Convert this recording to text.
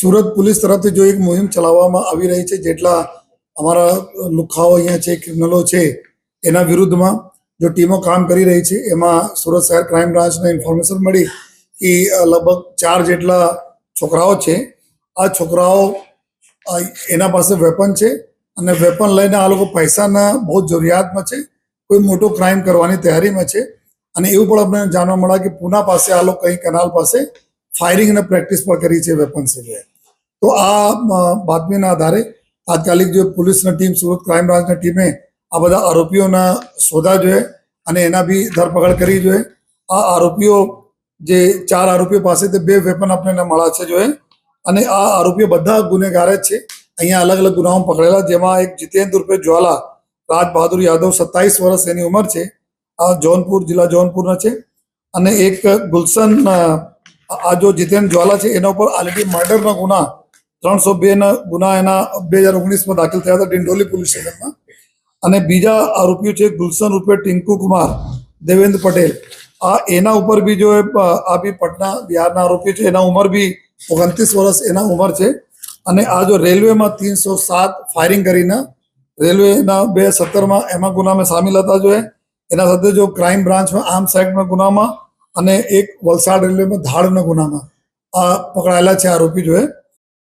Surat police તરફથી જો એક મુહિમ ચલાવવામાં આવી રહી છે, જેટલા અમારા લુખાઓ અહીંયા છે, ક્રિમિનલો છે, એના વિરુદ્ધમાં જો ટીમો કામ કરી રહી છે, એમાં સુરત શહેર ક્રાઇમ બ્રાન્ચને ઇન્ફોર્મેશન મળી કે લગભગ 4 જેટલા છોકરાઓ છે. આ છોકરાઓ એના પાસે વેપન છે અને વેપન લઈને આ લોકો પૈસાના બહુ જરૂરિયાતમાં છે, કોઈ મોટો ક્રાઇમ કરવાની તૈયારીમાં છે. અને એવું પણ અમને જાણવા મળ્યા કે પૂના પાસે આ લોકો કઈ કેનાલ પાસે ફાયરિંગ અને પ્રેક્ટિસ પણ કરી છે વેપન છે. તો આ બાતમીના આધારે તાત્કાલિક જો પોલીસની ટીમ, સુરત ક્રાઇમ બ્રાન્ચની ટીમે આ બધા આરોપીઓના શોધા જોઈએ અને એના બી ધરપકડ કરવી જોઈએ. આ આરોપીઓ જે 4 આરોપીઓ પાસેથી 2 વેપન આપણને મળ્યા છે જોઈએ અને આ આરોપીઓ બધા ગુનેગાર જ છે. અહીંયા અલગ અલગ ગુનાઓ પકડેલા, જેમાં એક જીતેન્દ્ર ઉર્ફે જ્વાલા રાજ બહાદુર યાદવ 27 વર્ષ એની ઉંમર છે. આ જૌનપુર જિલ્લા જૌનપુરના છે. અને એક ગુલશન, આ જો જીતેન્દ્ર જ્વાલા છે એના ઉપર ઓલરેડી મર્ડરના ગુના 302 ના ગુના એના 2019માં દાખલ થયા હતા ડિંડોલી પોલીસ સ્ટેશનમાં. અને બીજા આરોપીઓ છે ગુલશન ઉર્ફે ટિંકુ કુમાર દેવેન્દ્ર પટેલ. આ એના ઉપર બી જો આ બી પટના બિહારના આરોપીઓ છે, એના ઉંમર બી 29 વર્ષ એના ઉંમર છે. અને આ જો રેલવેમાં 307 ફાયરિંગ કરીને રેલવેના 2017માં એમાં ગુનામાં સામેલ હતા જોઈએ. એના સાથે જો ક્રાઇમ બ્રાન્ચમાં આર્મ્સ એક્ટના ગુનામાં અને એક વલસાડ રેલવેમાં ધાડના ગુનામાં આ પકડાયેલા છે આરોપી જોઈએ.